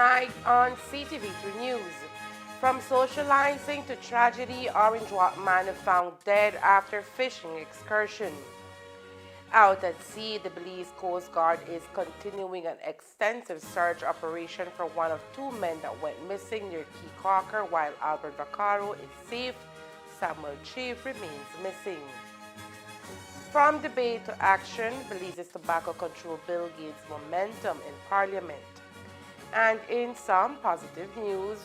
tonight on CTV3 News. From socializing to tragedy, Orange man found dead after fishing excursion. Out at sea, the Belize Coast Guard is continuing an extensive search operation for one of two men that went missing near Key Crocker. While Albert Vaccaro is safe, Samuel Chief remains missing. From debate to action, Belize's tobacco control bill gains momentum in Parliament. And in some positive news,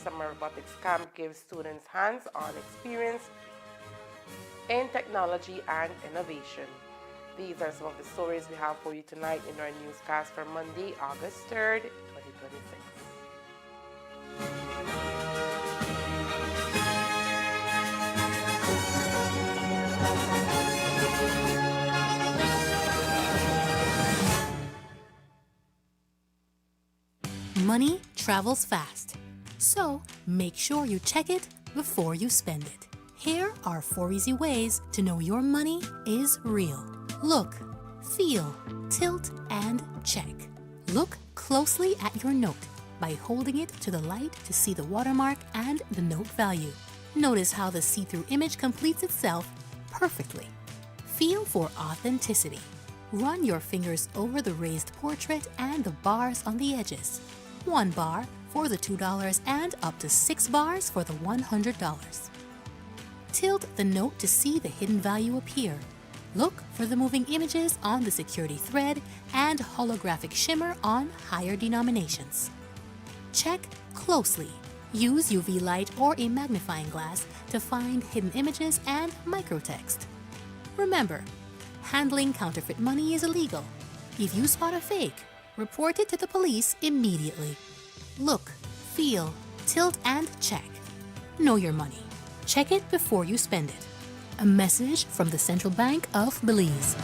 Summer Robotics Camp gives students hands-on experience in technology and innovation. These are some of the stories we have for you tonight in our newscast for Monday, August 3rd, 2026. Money travels fast, so make sure you check it before you spend it. Here are 4 easy ways to know your money is real. Look, feel, tilt, and check. Look closely at your note by holding it to the light to see the watermark and the note value. Notice how the see-through image completes itself perfectly. Feel for authenticity. Run your fingers over the raised portrait and the bars on the edges. 1 bar for the $2 and up to 6 bars for the $100. Tilt the note to see the hidden value appear. Look for the moving images on the security thread and holographic shimmer on higher denominations. Check closely. Use UV light or a magnifying glass to find hidden images and microtext. Remember, handling counterfeit money is illegal. If you spot a fake, report it to the police immediately. Look, feel, tilt, and check. Know your money. Check it before you spend it. A message from the Central Bank of Belize.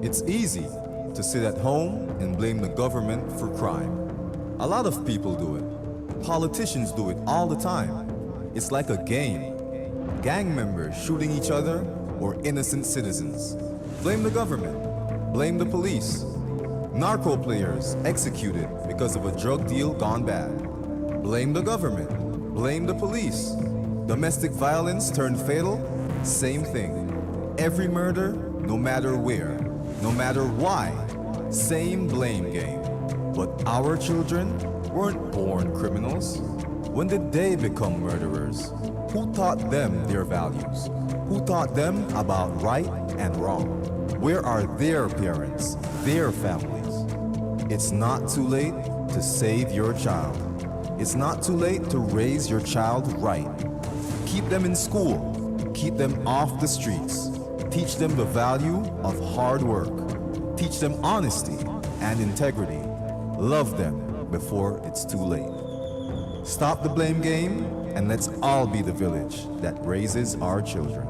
It's easy to sit at home and blame the government for crime. A lot of people do it. Politicians do it all the time. It's like a game. Gang members shooting each other or innocent citizens. Blame the government. Blame the police. Narco players executed because of a drug deal gone bad. Blame the government. Blame the police. Domestic violence turned fatal? Same thing. Every murder, no matter where, no matter why, same blame game. But our children weren't born criminals. When did they become murderers? Who taught them their values? Who taught them about right and wrong? Where are their parents, their families? It's not too late to save your child. It's not too late to raise your child right. Keep them in school. Keep them off the streets. Teach them the value of hard work. Teach them honesty and integrity. Love them before it's too late. Stop the blame game and let's all be the village that raises our children.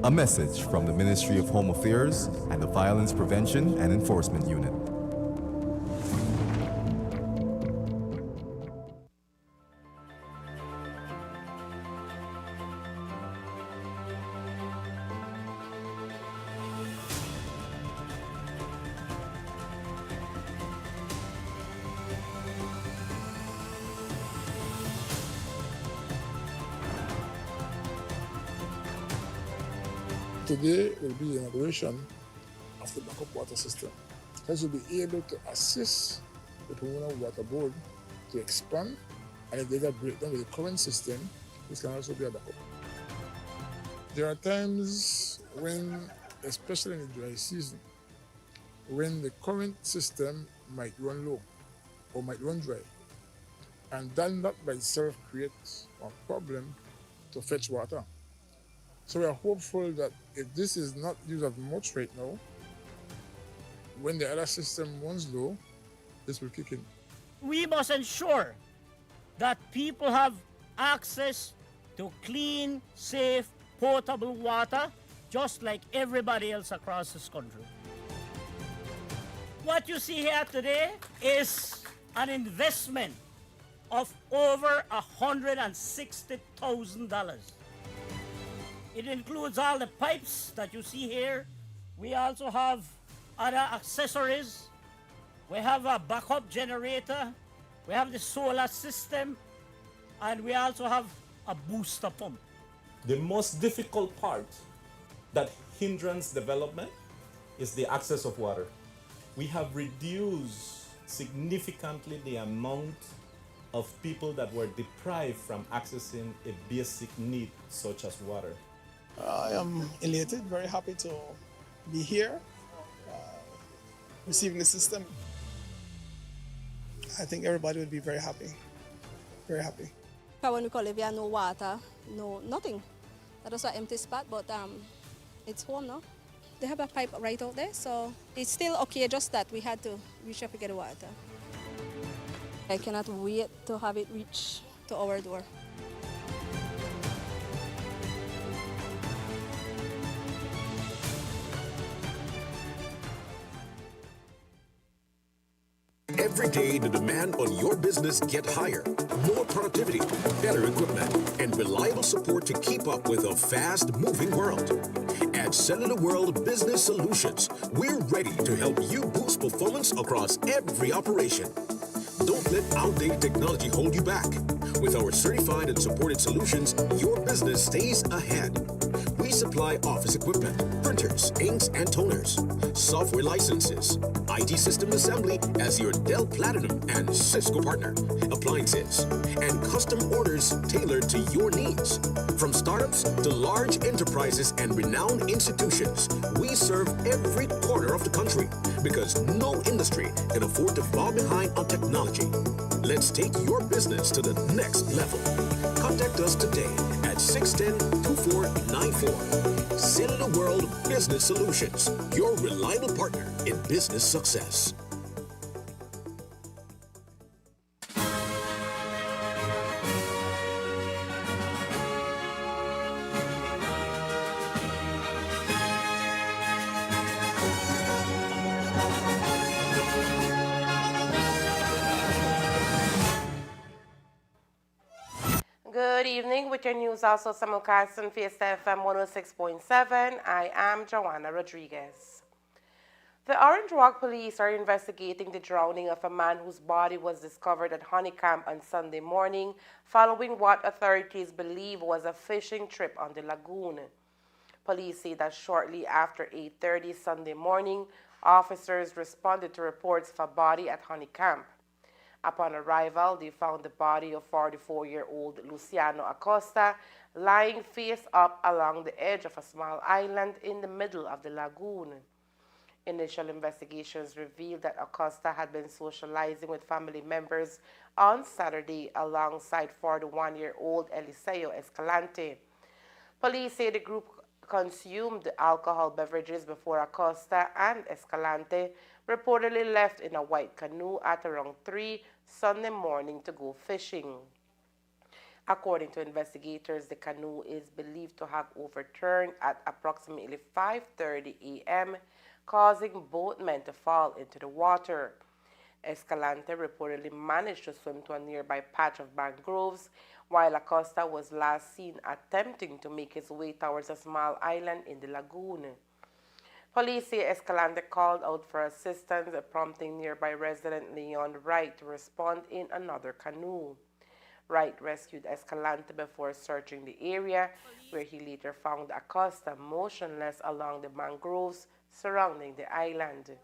A message from the Ministry of Home Affairs and the Violence Prevention and Enforcement Unit. Today will be the inauguration of the backup water system. This will be able to assist the Pomona Water Board to expand, and if they get breakdown with the current system, this can also be a backup. There are times when, especially in the dry season, when the current system might run low or might run dry, and that by itself creates a problem to fetch water. So we are hopeful that if this is not used as much right now, when the other system runs low, this will kick in. We must ensure that people have access to clean, safe, potable water, just like everybody else across this country. What you see here today is an investment of over $160,000. It includes all the pipes that you see here. We also have other accessories. We have a backup generator. We have the solar system. And we also have a booster pump. The most difficult part that hinders development is the access of water. We have reduced significantly the amount of people that were deprived from accessing a basic need such as water. I am elated, very happy to be here, receiving the system. I think everybody would be very happy, very happy. When we call it, we have no water, no nothing. That was an empty spot, but it's home now. They have a pipe right out there, so it's still okay, just that we had to reach up to get the water. I cannot wait to have it reach to our door. Every day, the demand on your business get higher. More productivity, better equipment, and reliable support to keep up with a fast-moving world. At Cellular World Business Solutions, we're ready to help you boost performance across every operation. Don't let outdated technology hold you back. With our certified and supported solutions, your business stays ahead. We supply office equipment, printers, inks, and toners, software licenses, IT system assembly as your Dell Platinum and Cisco partner, appliances, and custom orders tailored to your needs. From startups to large enterprises and renowned institutions, we serve every corner of the country because no industry can afford to fall behind on technology. Let's take your business to the next level. Contact us today at 610-2494. Cellular World Business Solutions, your reliable partner in business success. Good evening. With your news also simulcast on Fiesta FM 106.7, I am Joanna Rodriguez. The Orange Walk police are investigating the drowning of a man whose body was discovered at Honeycamp on Sunday morning following what authorities believe was a fishing trip on the lagoon. Police say that shortly after 8:30 Sunday morning, officers responded to reports of a body at Honeycamp. Upon arrival, they found the body of 44-year-old Luciano Acosta lying face up along the edge of a small island in the middle of the lagoon. Initial investigations revealed that Acosta had been socializing with family members on Saturday alongside 41-year-old Eliseo Escalante. Police say the group consumed alcohol beverages before Acosta and Escalante reportedly left in a white canoe at around 3 Sunday morning to go fishing. According to investigators, the canoe is believed to have overturned at approximately 5:30 a.m., causing both men to fall into the water. Escalante reportedly managed to swim to a nearby patch of mangroves, while Acosta was last seen attempting to make his way towards a small island in the lagoon. Police say Escalante called out for assistance, prompting nearby resident Leon Wright to respond in another canoe. Wright rescued Escalante before searching the area, where he later found Acosta motionless along the mangroves surrounding the island.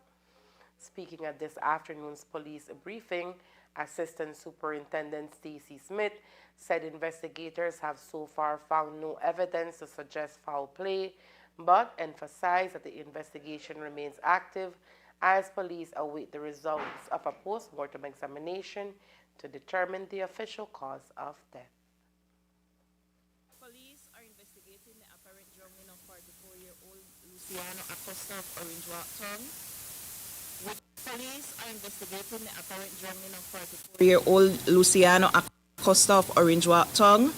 Speaking at this afternoon's police briefing, Assistant Superintendent Stacy Smith said investigators have so far found no evidence to suggest foul play, but emphasized that the investigation remains active as police await the results of a post-mortem examination to determine the official cause of death. Police are investigating the apparent drowning of 44-year-old Luciano Acosta of Orange Walk Town. Police are investigating the apparent drowning of 44-year-old Luciano Acosta of Orange Walk Town,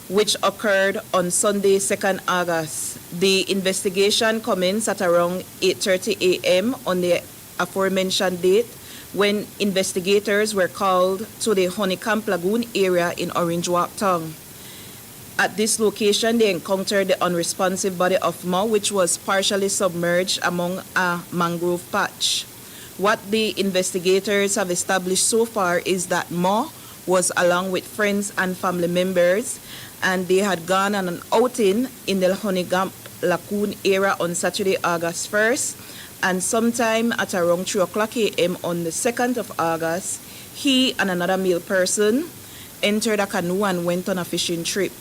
which occurred on Sunday, 2nd August. The investigation commenced at around 8:30 a.m. on the aforementioned date when investigators were called to the Honeycamp Lagoon area in Orange Walk Town. At this location, they encountered the unresponsive body of Mo, which was partially submerged among a mangrove patch. What the investigators have established so far is that Mo was along with friends and family members, and they had gone on an outing in the Honeygamp Lagoon area on Saturday, August 1st, and sometime at around 3 o'clock a.m. on the 2nd of August, he and another male person entered a canoe and went on a fishing trip.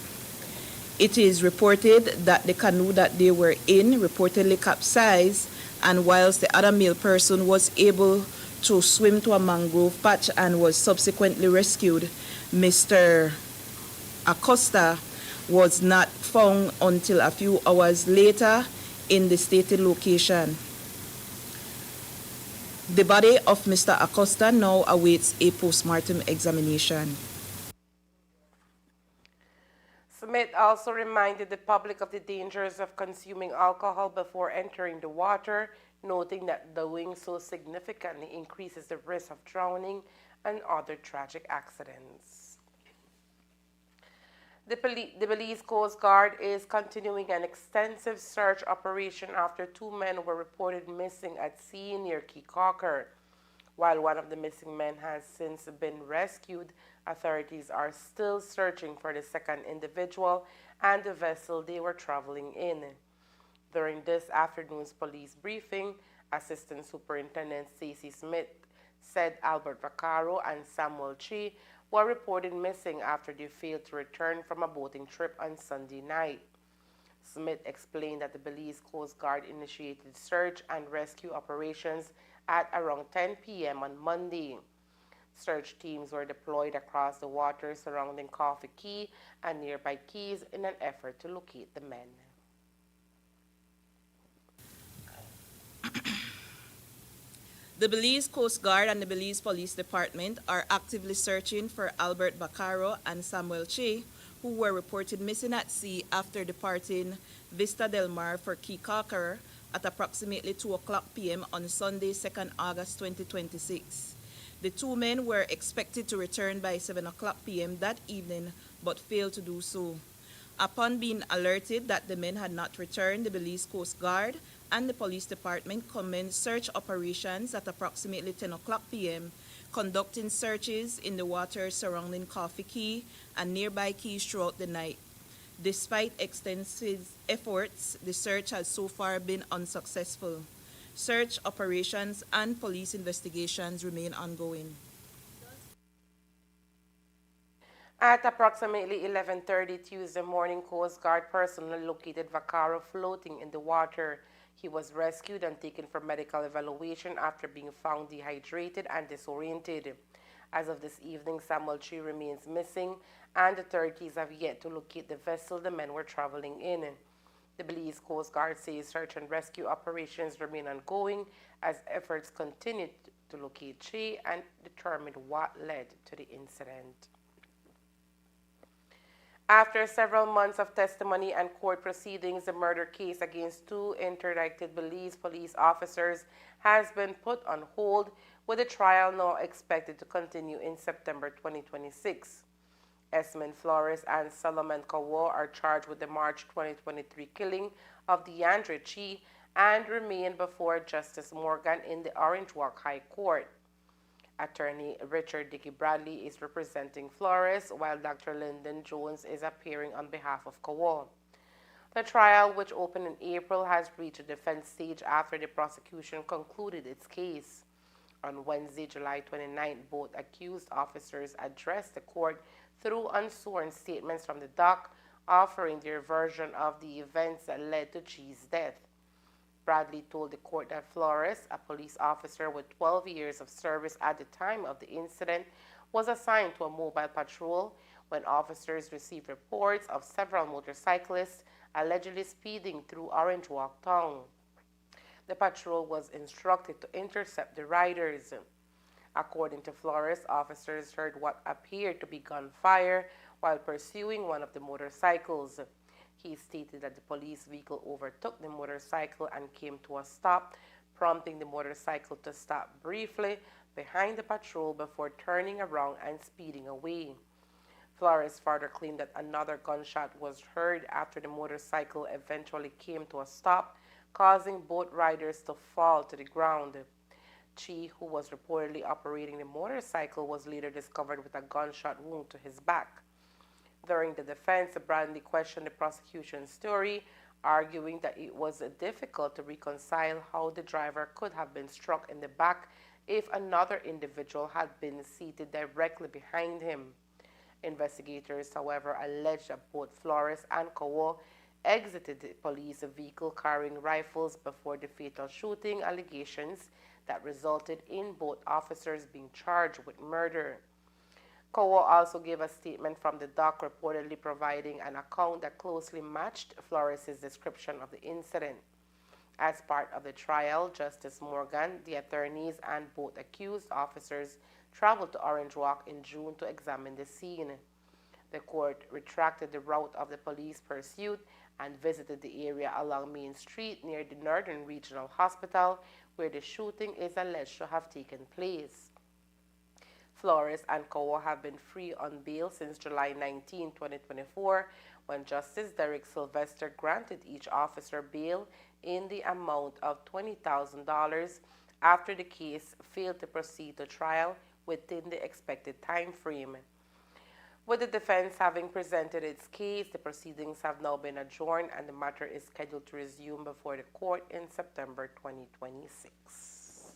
It is reported that the canoe that they were in reportedly capsized, and whilst the other male person was able to swim to a mangrove patch and was subsequently rescued, Mr. Acosta was not found until a few hours later in the stated location. The body of Mr. Acosta now awaits a post-mortem examination. Smith also reminded the public of the dangers of consuming alcohol before entering the water, noting that doing so significantly increases the risk of drowning and other tragic accidents. The Belize Coast Guard is continuing an extensive search operation after 2 men were reported missing at sea near Key Cocker. While one of the missing men has since been rescued, authorities are still searching for the second individual and the vessel they were traveling in. During this afternoon's police briefing, Assistant Superintendent Stacey Smith said Albert Vaccaro and Samuel Chi were reported missing after they failed to return from a boating trip on Sunday night. Smith explained that the Belize Coast Guard initiated search and rescue operations at around 10 p.m. on Monday. Search teams were deployed across the waters surrounding Coffee Key and nearby keys in an effort to locate the men. The Belize Coast Guard and the Belize Police Department are actively searching for Albert Vaccaro and Samuel Che, who were reported missing at sea after departing Vista Del Mar for Key Cocker at approximately 2 o'clock p.m. on Sunday, 2nd August 2026. The 2 men were expected to return by 7 o'clock p.m. that evening, but failed to do so. Upon being alerted that the men had not returned, the Belize Coast Guard and the police department commenced search operations at approximately 10 o'clock p.m., conducting searches in the waters surrounding Coffee Key and nearby keys throughout the night. Despite extensive efforts, the search has so far been unsuccessful. Search operations and police investigations remain ongoing. At approximately 11:30 Tuesday morning, Coast Guard personnel located Vaccaro floating in the water. He was rescued and taken for medical evaluation after being found dehydrated and disoriented. As of this evening, Samuel Chi remains missing, and authorities have yet to locate the vessel the men were traveling in. The Belize Coast Guard says search and rescue operations remain ongoing as efforts continue to locate Chi and determine what led to the incident. After several months of testimony and court proceedings, the murder case against 2 interdicted Belize police officers has been put on hold, with the trial now expected to continue in September 2026. Esmond Flores and Solomon Kawo are charged with the March 2023 killing of DeAndre Chi and remain before Justice Morgan in the Orange Walk High Court. Attorney Richard Dickey Bradley is representing Flores, while Dr. Lyndon Jones is appearing on behalf of Kawo. The trial, which opened in April, has reached a defense stage after the prosecution concluded its case. On Wednesday, July 29, both accused officers addressed the court through unsworn statements from the dock, offering their version of the events that led to Chi's death. Bradley told the court that Flores, a police officer with 12 years of service at the time of the incident, was assigned to a mobile patrol when officers received reports of several motorcyclists allegedly speeding through Orange Walk town. The patrol was instructed to intercept the riders. According to Flores, officers heard what appeared to be gunfire while pursuing one of the motorcycles. He stated that the police vehicle overtook the motorcycle and came to a stop, prompting the motorcycle to stop briefly behind the patrol before turning around and speeding away. Flores further claimed that another gunshot was heard after the motorcycle eventually came to a stop, causing both riders to fall to the ground. Chi, who was reportedly operating the motorcycle, was later discovered with a gunshot wound to his back. During the defense, Brandy questioned the prosecution's story, arguing that it was difficult to reconcile how the driver could have been struck in the back if another individual had been seated directly behind him. Investigators, however, alleged that both Flores and Kowo exited the police vehicle carrying rifles before the fatal shooting allegations that resulted in both officers being charged with murder. Kowo also gave a statement from the dock reportedly providing an account that closely matched Flores' description of the incident. As part of the trial, Justice Morgan, the attorneys, and both accused officers traveled to Orange Walk in June to examine the scene. The court retracted the route of the police pursuit and visited the area along Main Street near the Northern Regional Hospital, where the shooting is alleged to have taken place. Flores and Kowo have been free on bail since July 19, 2024, when Justice Derek Sylvester granted each officer bail in the amount of $20,000 after the case failed to proceed to trial within the expected time frame. With the defense having presented its case, the proceedings have now been adjourned and the matter is scheduled to resume before the court in September 2026.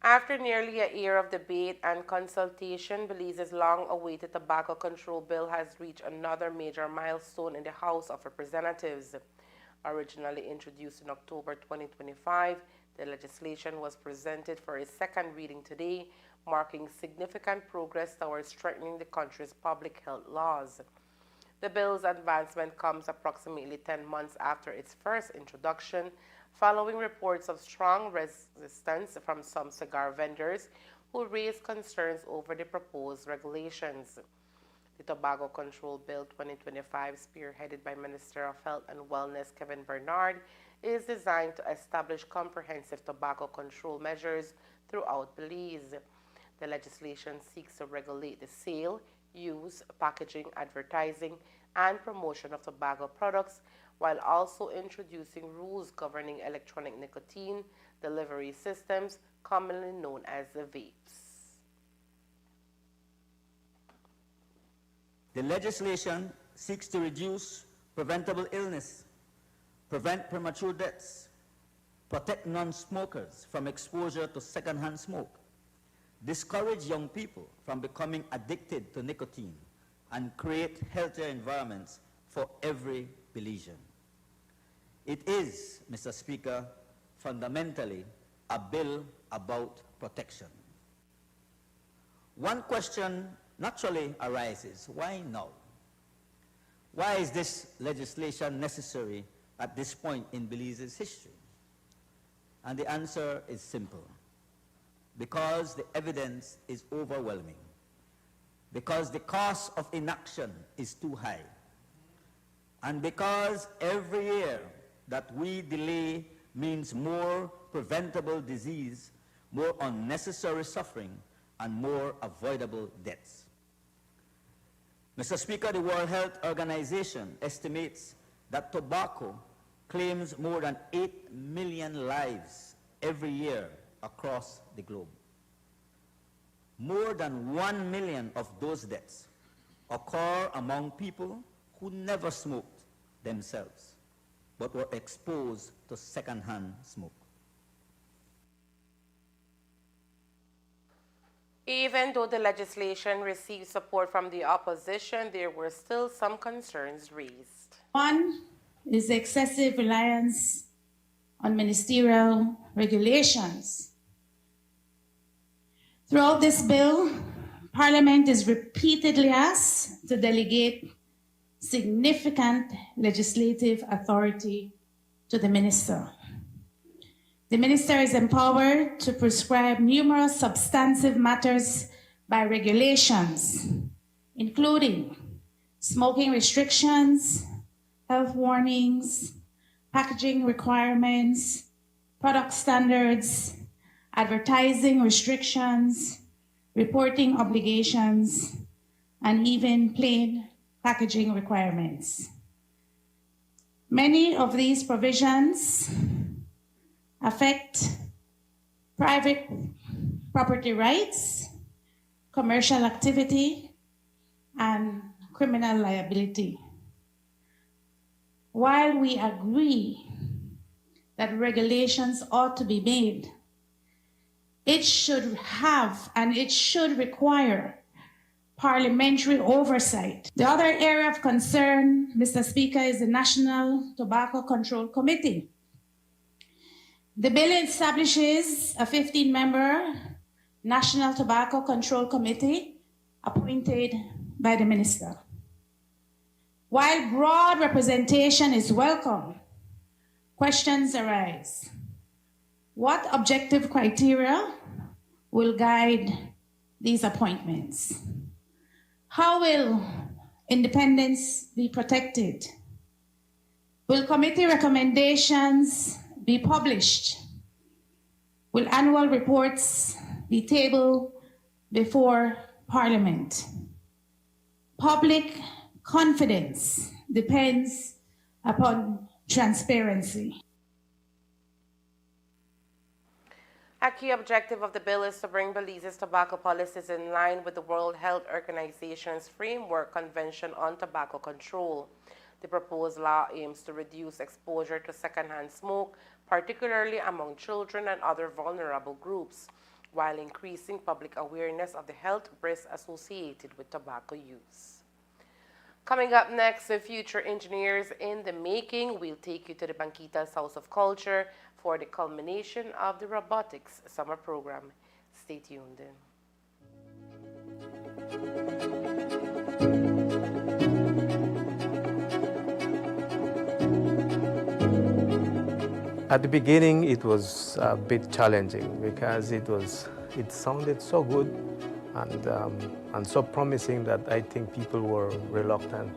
After nearly a year of debate and consultation, Belize's long-awaited tobacco control bill has reached another major milestone in the House of Representatives. Originally introduced in October 2025, the legislation was presented for a second reading today, marking significant progress towards strengthening the country's public health laws. The bill's advancement comes approximately 10 months after its first introduction, following reports of strong resistance from some cigar vendors who raised concerns over the proposed regulations. The Tobacco Control Bill 2025, spearheaded by Minister of Health and Wellness Kevin Bernard, is designed to establish comprehensive tobacco control measures throughout Belize. The legislation seeks to regulate the sale, use, packaging, advertising, and promotion of tobacco products, while also introducing rules governing electronic nicotine delivery systems, commonly known as the vapes. The legislation seeks to reduce preventable illness, prevent premature deaths, protect non-smokers from exposure to secondhand smoke, discourage young people from becoming addicted to nicotine, and create healthier environments for every Belizean. It is, Mr. Speaker, fundamentally a bill about protection. One question naturally arises: why now? Why is this legislation necessary at this point in Belize's history? And the answer is simple: because the evidence is overwhelming, because the cost of inaction is too high, and because every year that we delay means more preventable disease, more unnecessary suffering, and more avoidable deaths. Mr. Speaker, the World Health Organization estimates that tobacco claims more than 8 million lives every year across the globe. More than 1 million of those deaths occur among people who never smoked themselves, but were exposed to secondhand smoke. Even though the legislation received support from the opposition, there were still some concerns raised. One is excessive reliance on ministerial regulations. Throughout this bill, Parliament is repeatedly asked to delegate significant legislative authority to the minister. The minister is empowered to prescribe numerous substantive matters by regulations, including smoking restrictions, health warnings, packaging requirements, product standards, advertising restrictions, reporting obligations, and even plain packaging requirements. Many of these provisions affect private property rights, commercial activity, and criminal liability. While we agree that regulations ought to be made, it should have and it should require parliamentary oversight. The other area of concern, Mr. Speaker, is the National Tobacco Control Committee. The bill establishes a 15-member National Tobacco Control Committee appointed by the minister. While broad representation is welcome, questions arise. What objective criteria will guide these appointments? How will independence be protected? Will committee recommendations be published? Will annual reports be tabled before Parliament? Public confidence depends upon transparency. A key objective of the bill is to bring Belize's tobacco policies in line with the World Health Organization's Framework Convention on Tobacco Control. The proposed law aims to reduce exposure to secondhand smoke, particularly among children and other vulnerable groups, while increasing public awareness of the health risks associated with tobacco use. Coming up next, the Future Engineers in the Making. We'll take you to the Banquita's House of Culture for the culmination of the Robotics Summer Program. Stay tuned in. At the beginning, it was a bit challenging because it sounded so good and so promising that I think people were reluctant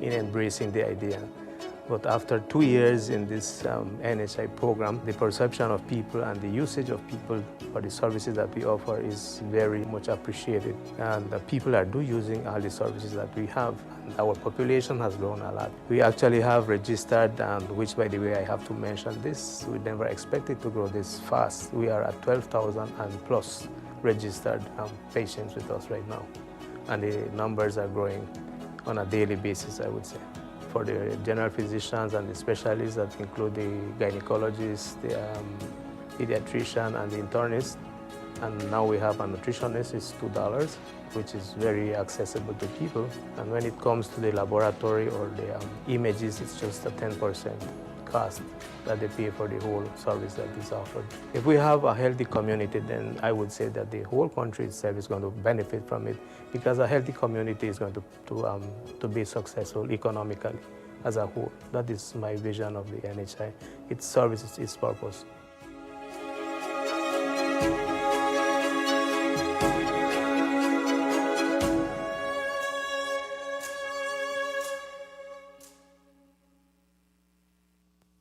in embracing the idea. But after 2 years in this NHI program, the perception of people and the usage of people for the services that we offer is very much appreciated. And the people are using all the services that we have. And our population has grown a lot. We actually have registered, which by the way I have to mention this, we never expected to grow this fast. We are at 12,000 and plus registered patients with us right now. And the numbers are growing on a daily basis, I would say. For the general physicians and the specialists that include the gynecologists, the pediatrician and the internist. And now we have a nutritionist, it's $2, which is very accessible to people. And when it comes to the laboratory or the images, it's just a 10% cost that they pay for the whole service that is offered. If we have a healthy community, then I would say that the whole country itself is going to benefit from it, because a healthy community is going to be successful economically as a whole. That is my vision of the NHI. It serves its purpose.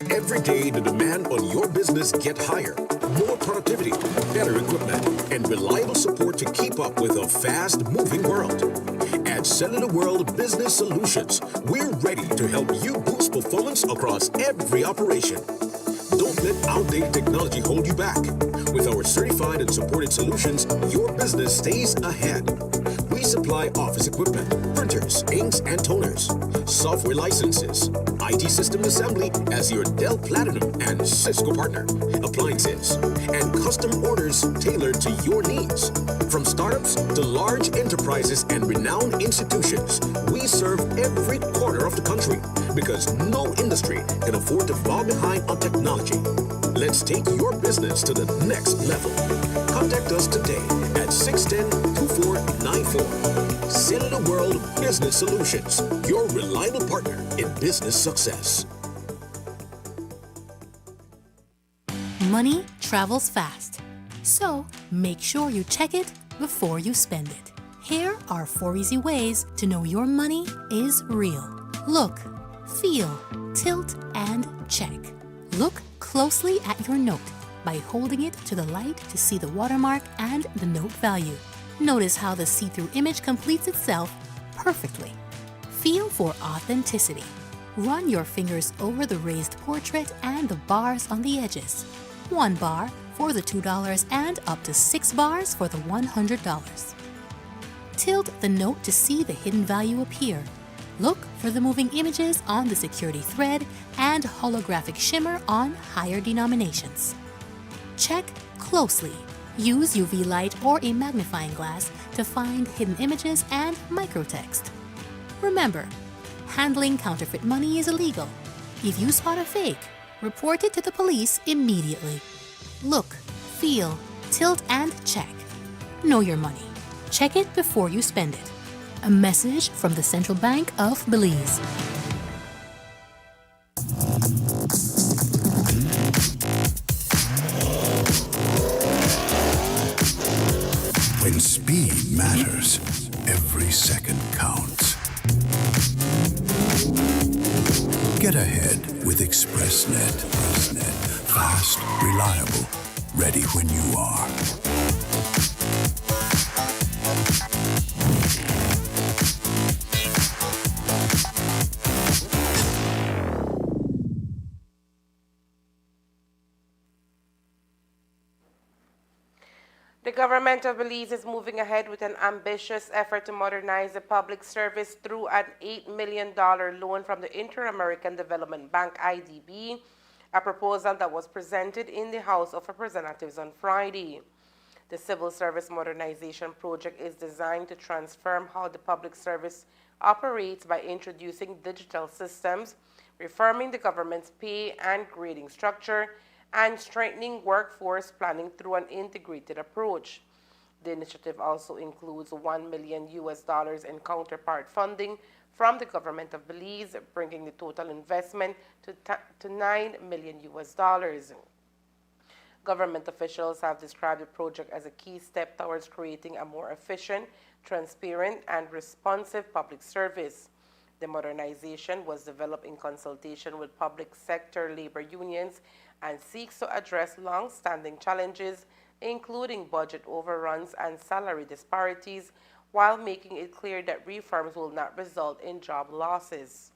Every day, the demand on your business get higher. More productivity, better equipment, and reliable support to keep up with a fast-moving world. At Cellular World Business Solutions, we're ready to help you boost performance across every operation. Don't let outdated technology hold you back. With our certified and supported solutions, your business stays ahead. We supply office equipment, printers, inks, and toners, software licenses, IT system assembly as your Dell Platinum and Cisco partner, appliances, and custom orders tailored to your needs. From startups to large enterprises and renowned institutions, we serve every corner of the country because no industry can afford to fall behind on technology. Let's take your business to the next level. Contact us today at 610-2494. Cellular World Business Solutions, your reliable partner in business success. Money travels fast, so make sure you check it before you spend it. Here are 4 easy ways to know your money is real. Look, feel, tilt, and check. Look closely at your note by holding it to the light to see the watermark and the note value. Notice how the see-through image completes itself perfectly. Feel for authenticity. Run your fingers over the raised portrait and the bars on the edges. 1 bar for the $2 and up to 6 bars for the $100. Tilt the note to see the hidden value appear. Look for the moving images on the security thread and holographic shimmer on higher denominations. Check closely. Use UV light or a magnifying glass to find hidden images and microtext. Remember, handling counterfeit money is illegal. If you spot a fake, report it to the police immediately. Look, feel, tilt, and check. Know your money. Check it before you spend it. A message from the Central Bank of Belize. When speed matters, every second counts. Get ahead with ExpressNet. Fast, reliable, ready when you are. The government of Belize is moving ahead with an ambitious effort to modernize the public service through an $8 million loan from the Inter-American Development Bank, IDB, a proposal that was presented in the House of Representatives on Friday. The Civil Service Modernization Project is designed to transform how the public service operates by introducing digital systems, reforming the government's pay and grading structure, and strengthening workforce planning through an integrated approach. The initiative also includes $1 million in counterpart funding from the government of Belize, bringing the total investment to $9 million. Government officials have described the project as a key step towards creating a more efficient, transparent, and responsive public service. The modernization was developed in consultation with public sector labor unions and seeks to address long-standing challenges, including budget overruns and salary disparities, while making it clear that reforms will not result in job losses.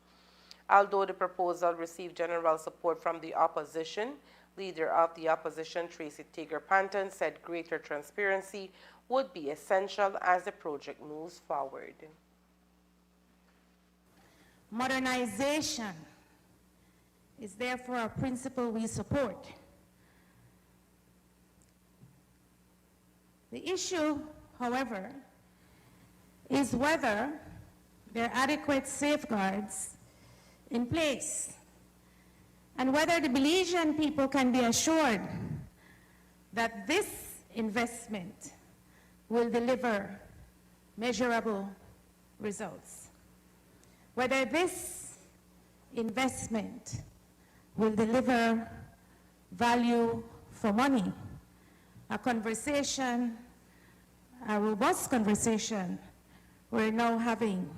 Although the proposal received general support from the opposition, Leader of the Opposition, Tracy Tager-Panton, said greater transparency would be essential as the project moves forward. Modernization is therefore a principle we support. The issue, however, is whether there are adequate safeguards in place and whether the Belizean people can be assured that this investment will deliver measurable results. Whether this investment will deliver value for money, a robust conversation we're now having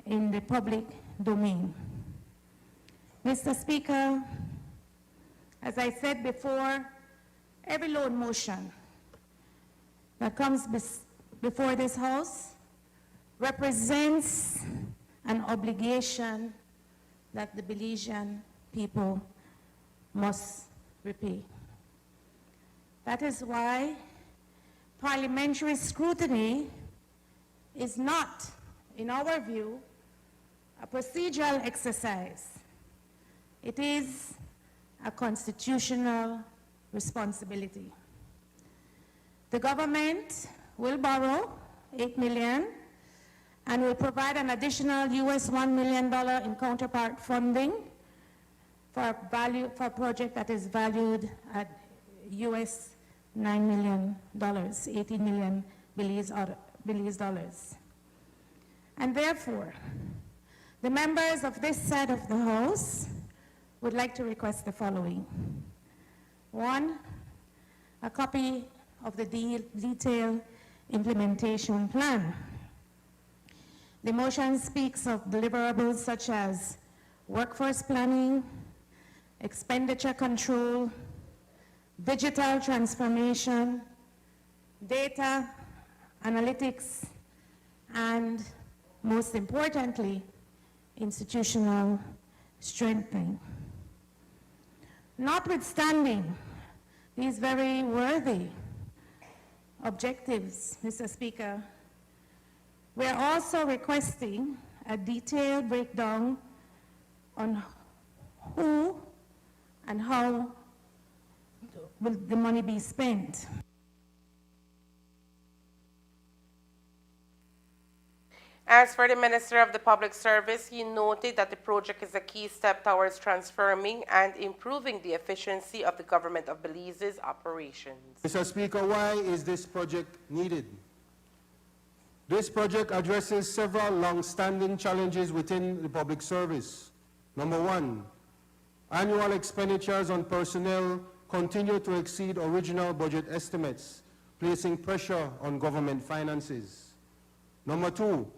in the public domain. Mr. Speaker, as I said before, every loan motion that comes before this House represents an obligation that the Belizean people must repay. That is why parliamentary scrutiny is not, in our view, a procedural exercise. It is a constitutional responsibility. The government will borrow $8 million and will provide an additional $1 million in counterpart funding for a project that is valued at $9 million, 18 million Belize dollars. And therefore, the members of this side of the House would like to request the following. One, a copy of the detailed implementation plan. The motion speaks of deliverables such as workforce planning, expenditure control, digital transformation, data analytics, and Most importantly, institutional strengthening. Notwithstanding these very worthy objectives, Mr. Speaker, we are also requesting a detailed breakdown on who and how will the money be spent. As for the Minister of the Public Service, he noted that the project is a key step towards transforming and improving the efficiency of the government of Belize's operations. Mr. Speaker, why is this project needed? This project addresses several long-standing challenges within the public service. Number one, annual expenditures on personnel continue to exceed original budget estimates, placing pressure on government finances. Number two,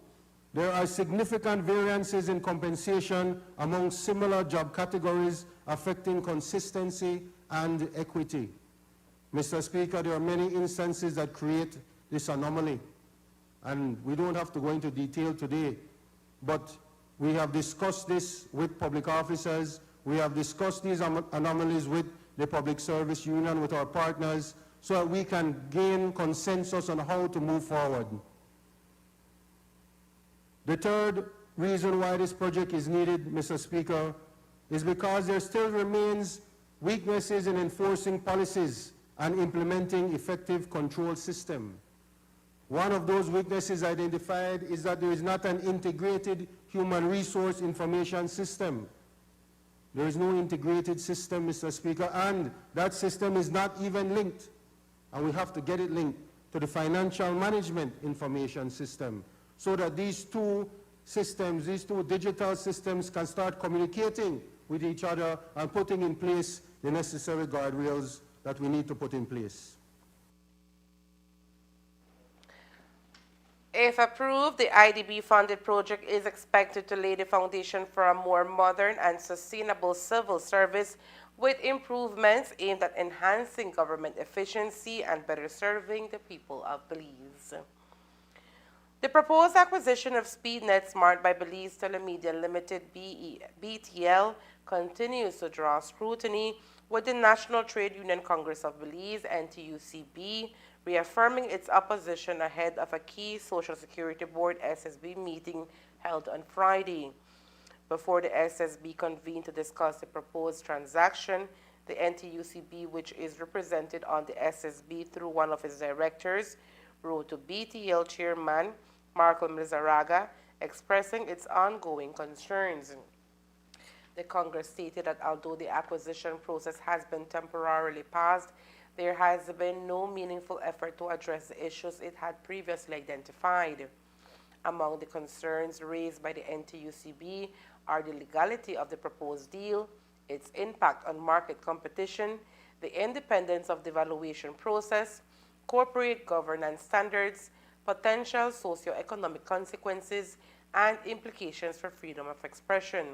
there are significant variances in compensation among similar job categories, affecting consistency and equity. Mr. Speaker, there are many instances that create this anomaly, and we don't have to go into detail today, but we have discussed this with public officers. We have discussed these anomalies with the Public Service Union, with our partners, so that we can gain consensus on how to move forward. The third reason why this project is needed, Mr. Speaker, is because there still remains weaknesses in enforcing policies and implementing effective control system. One of those weaknesses identified is that there is not an integrated human resource information system. There is no integrated system, Mr. Speaker, and that system is not even linked, and we have to get it linked to the financial management information system, so that these two systems, these two digital systems, can start communicating with each other and putting in place the necessary guardrails that we need to put in place. If approved, the IDB-funded project is expected to lay the foundation for a more modern and sustainable civil service with improvements aimed at enhancing government efficiency and better serving the people of Belize. The proposed acquisition of SpeedNet Smart by Belize Telemedia Limited BTL continues to draw scrutiny, with the National Trade Union Congress of Belize, NTUCB, reaffirming its opposition ahead of a key Social Security Board SSB meeting held on Friday. Before the SSB convened to discuss the proposed transaction, the NTUCB, which is represented on the SSB through one of its directors, wrote to BTL Chairman Malcolm Lizarraga, expressing its ongoing concerns. The Congress stated that although the acquisition process has been temporarily paused, there has been no meaningful effort to address the issues it had previously identified. Among the concerns raised by the NTUCB are the legality of the proposed deal, its impact on market competition, the independence of the valuation process, corporate governance standards, potential socio-economic consequences, and implications for freedom of expression.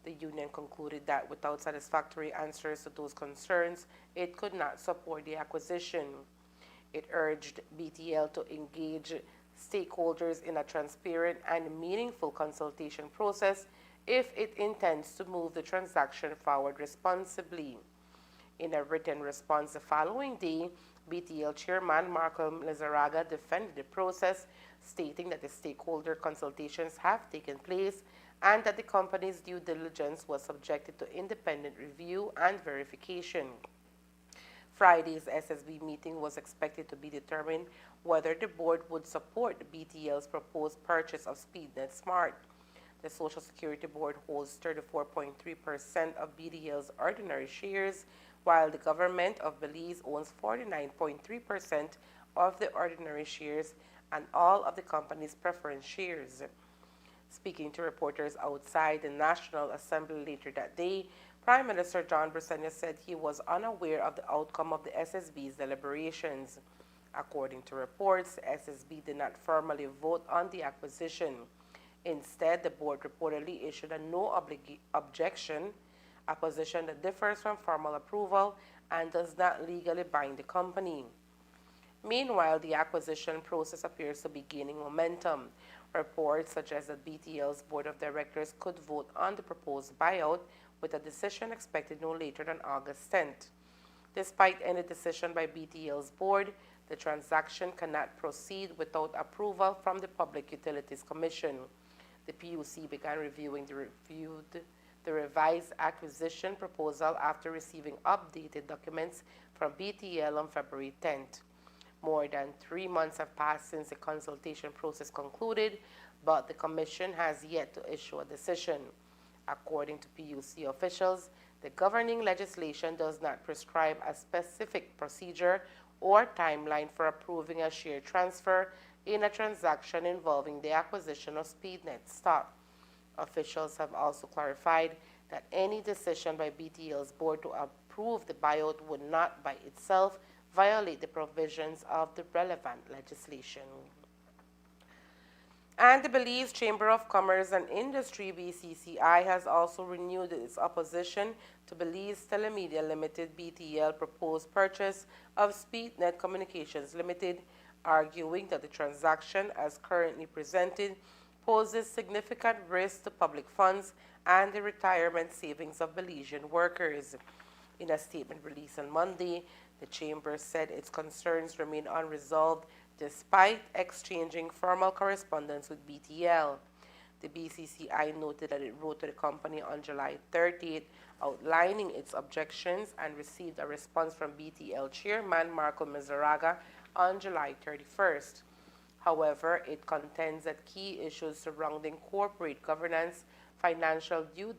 The union concluded that without satisfactory answers to those concerns, it could not support the acquisition. It urged BTL to engage stakeholders in a transparent and meaningful consultation process if it intends to move the transaction forward responsibly. In a written response the following day, BTL Chairman Malcolm Lizarraga defended the process, stating that the stakeholder consultations have taken place and that the company's due diligence was subjected to independent review and verification. Friday's SSB meeting was expected to be determined whether the board would support BTL's proposed purchase of SpeedNet Smart. The Social Security Board holds 34.3% of BTL's ordinary shares, while the government of Belize owns 49.3% of the ordinary shares and all of the company's preference shares. Speaking to reporters outside the National Assembly later that day, Prime Minister John Brisenia said he was unaware of the outcome of the SSB's deliberations. According to reports, the SSB did not formally vote on the acquisition. Instead, the board reportedly issued a no objection, a position that differs from formal approval and does not legally bind the company. Meanwhile, the acquisition process appears to be gaining momentum. Reports suggest that BTL's board of directors could vote on the proposed buyout, with a decision expected no later than August 10th. Despite any decision by BTL's board, the transaction cannot proceed without approval from the Public Utilities Commission. The PUC began reviewing the revised acquisition proposal after receiving updated documents from BTL on February 10th. More than 3 months have passed since the consultation process concluded, but the Commission has yet to issue a decision. According to PUC officials, the governing legislation does not prescribe a specific procedure or timeline for approving a share transfer in a transaction involving the acquisition of SpeedNet stock. Officials have also clarified that any decision by BTL's board to approve the buyout would not by itself violate the provisions of the relevant legislation. And the Belize Chamber of Commerce and Industry, BCCI, has also renewed its opposition to Belize Telemedia Limited, BTL, proposed purchase of SpeedNet Communications Limited, arguing that the transaction, as currently presented, poses significant risk to public funds and the retirement savings of Belizean workers. In a statement released on Monday, the Chamber said its concerns remain unresolved despite exchanging formal correspondence with BTL. The BCCI noted that it wrote to the company on July 30th outlining its objections and received a response from BTL chairman Marco Mizaraga on July 31st. However, it contends that key issues surrounding corporate governance, financial due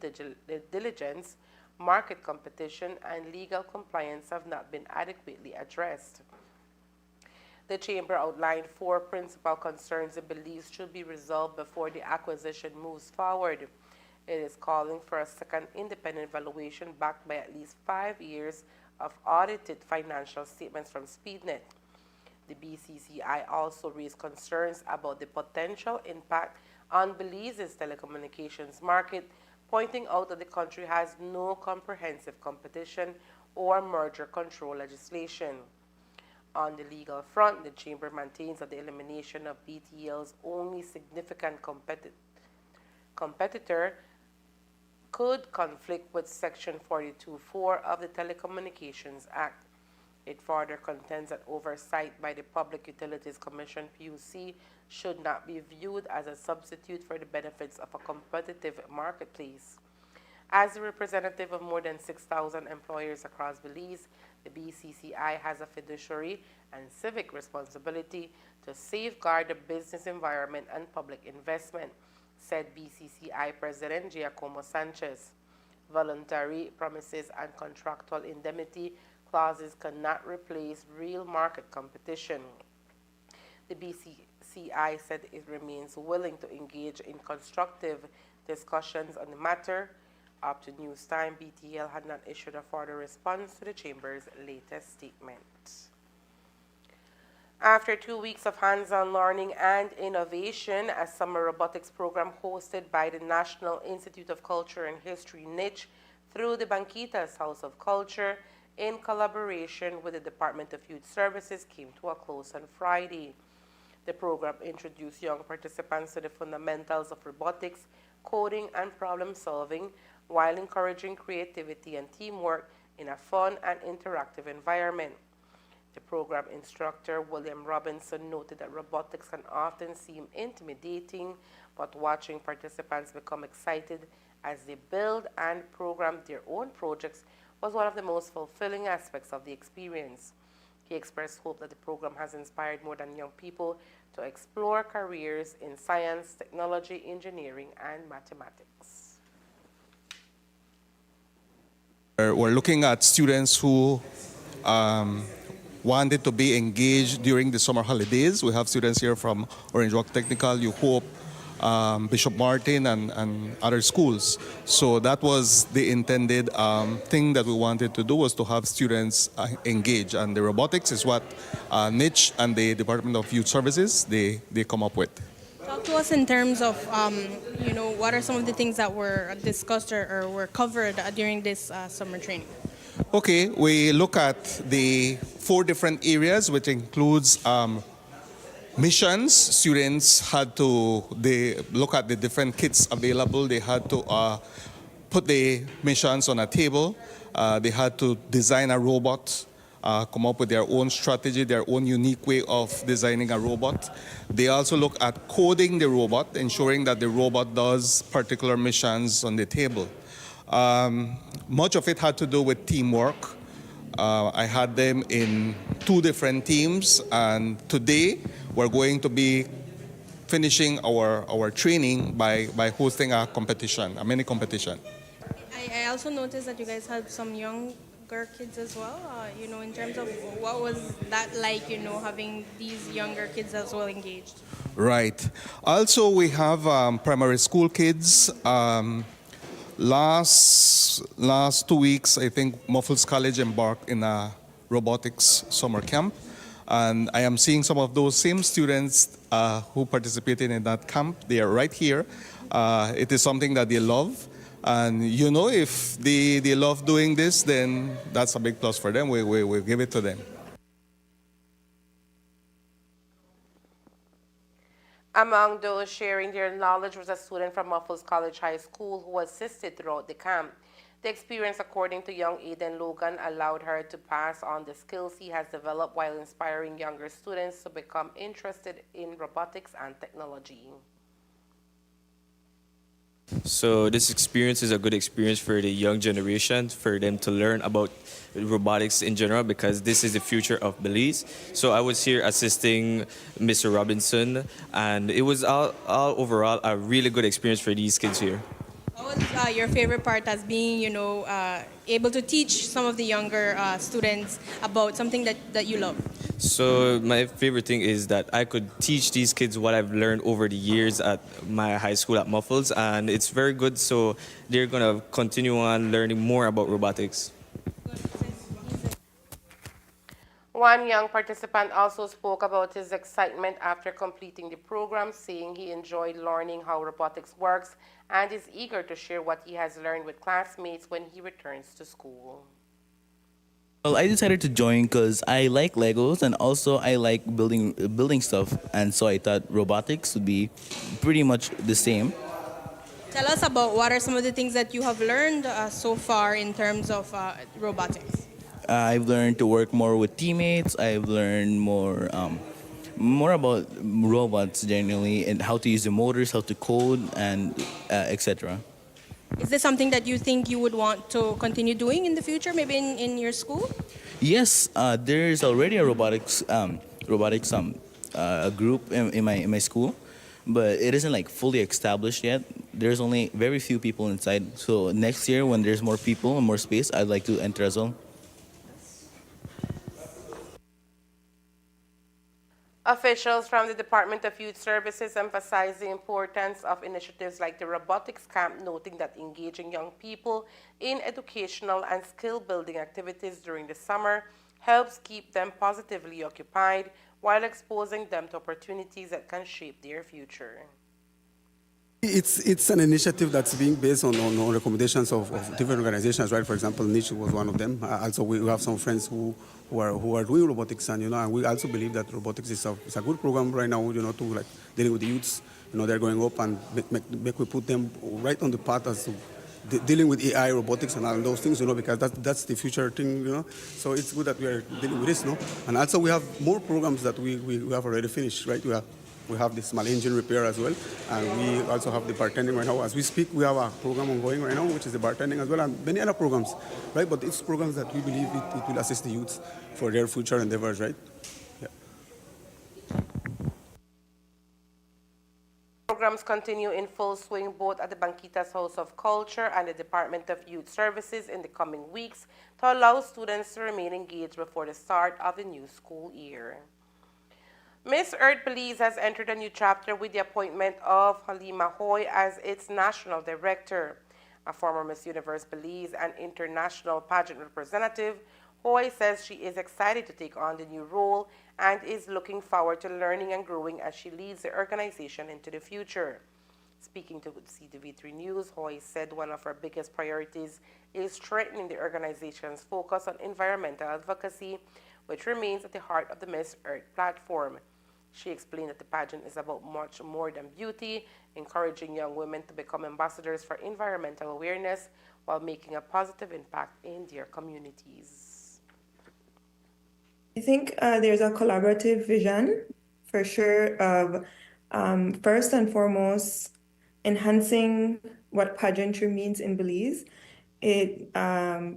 diligence, market competition, and legal compliance have not been adequately addressed. The Chamber outlined 4 principal concerns it believes should be resolved before the acquisition moves forward. It is calling for a second independent valuation backed by at least 5 years of audited financial statements from SpeedNet. The BCCI also raised concerns about the potential impact on Belize's telecommunications market, pointing out that the country has no comprehensive competition or merger control legislation. On the legal front, the Chamber maintains that the elimination of BTL's only significant competitor could conflict with Section 42(4) of the Telecommunications Act. It further contends that oversight by the Public Utilities Commission, PUC, should not be viewed as a substitute for the benefits of a competitive marketplace. As a representative of more than 6,000 employers across Belize, the BCCI has a fiduciary and civic responsibility to safeguard the business environment and public investment, said BCCI President Giacomo Sanchez. Voluntary promises and contractual indemnity clauses cannot replace real market competition. The BCCI said it remains willing to engage in constructive discussions on the matter. Up to news time, BTL had not issued a further response to the Chamber's latest statement. After 2 weeks of hands-on learning and innovation, a summer robotics program hosted by the National Institute of Culture and History NICH through the Banquitas House of Culture in collaboration with the Department of Youth Services came to a close on Friday. The program introduced young participants to the fundamentals of robotics, coding, and problem solving, while encouraging creativity and teamwork in a fun and interactive environment. The program instructor, William Robinson, noted that robotics can often seem intimidating, but watching participants become excited as they build and program their own projects was one of the most fulfilling aspects of the experience. He expressed hope that the program has inspired more than young people to explore careers in science, technology, engineering, and mathematics. We're looking at students who wanted to be engaged during the summer holidays. We have students here from Orange Walk Technical, You Hope, Bishop Martin, and other schools. So that was the intended thing that we wanted to do, was to have students engage. And the robotics is what NICH and the Department of Youth Services, they come up with. Talk to us in terms of, what are some of the things that were discussed or were covered during this summer training? Okay, we look at the 4 different areas, which includes missions, students had to they look at the different kits available. They had to put the missions on a table. They had to design a robot, come up with their own strategy, their own unique way of designing a robot. They also look at coding the robot, ensuring that the robot does particular missions on the table. Much of it had to do with teamwork. I had them in 2 different teams, and today we're going to be finishing our training by hosting a competition, a mini competition. I also noticed that you guys had some younger kids as well. In terms of what was that like, having these younger kids as well engaged? Right. Also, we have primary school kids. Last 2 weeks, I think Muffles College embarked in a robotics summer camp. And I am seeing some of those same students who participated in that camp. They are right here. It is something that they love. And if they love doing this, then that's a big plus for them. We give it to them. Among those sharing their knowledge was a student from Muffles College High School who assisted throughout the camp. The experience, according to young Aiden Logan, allowed her to pass on the skills he has developed while inspiring younger students to become interested in robotics and technology. So this experience is a good experience for the young generation, for them to learn about robotics in general, because this is the future of Belize. So I was here assisting Mr. Robinson, and it was all overall a really good experience for these kids here. What was your favorite part as being, able to teach some of the younger students about something that you love? So my favorite thing is that I could teach these kids what I've learned over the years at my high school at Muffles, and it's very good, so they're going to continue on learning more about robotics. One young participant also spoke about his excitement after completing the program, saying he enjoyed learning how robotics works and is eager to share what he has learned with classmates when he returns to school. Well, I decided to join because I like Legos and also I like building stuff, and so I thought robotics would be pretty much the same. Tell us about what are some of the things that you have learned so far in terms of robotics. I've learned to work more with teammates. I've learned more about robots generally and how to use the motors, how to code, and etc. Is this something that you think you would want to continue doing in the future, maybe in your school? Yes, there is already a robotics group in my school, but it isn't like fully established yet. There's only very few people inside. So next year, when there's more people and more space, I'd like to enter as well. Officials from the Department of Youth Services emphasize the importance of initiatives like the robotics camp, noting that engaging young people in educational and skill-building activities during the summer helps keep them positively occupied while exposing them to opportunities that can shape their future. It's an initiative that's being based on recommendations of different organizations, right? For example, Niche was one of them. Also, we have some friends who are doing robotics, and we also believe that robotics is a good program right now, to like dealing with the youths. They're growing up, and make we put them right on the path as to dealing with AI, robotics, and all those things, because that's the future thing, So it's good that we are dealing with this, And also we have more programs that we have already finished, right? We have the small engine repair as well, and we also have the bartending right now. As we speak, we have a program ongoing right now, which is the bartending as well, and many other programs, right? But it's programs that we believe it will assist the youth for their future endeavors, right? Yeah. Programs continue in full swing both at the Banquitas House of Culture and the Department of Youth Services in the coming weeks to allow students to remain engaged before the start of the new school year. Miss Earth Belize has entered a new chapter with the appointment of Halima Hoy as its national director. A former Miss Universe Belize and international pageant representative, Hoy says she is excited to take on the new role and is looking forward to learning and growing as she leads the organization into the future. Speaking to CTV3 News, Hoy said one of her biggest priorities is strengthening the organization's focus on environmental advocacy, which remains at the heart of the Miss Earth platform. She explained that the pageant is about much more than beauty, encouraging young women to become ambassadors for environmental awareness while making a positive impact in their communities. I think there's a collaborative vision for sure of first and foremost enhancing what pageantry means in Belize. It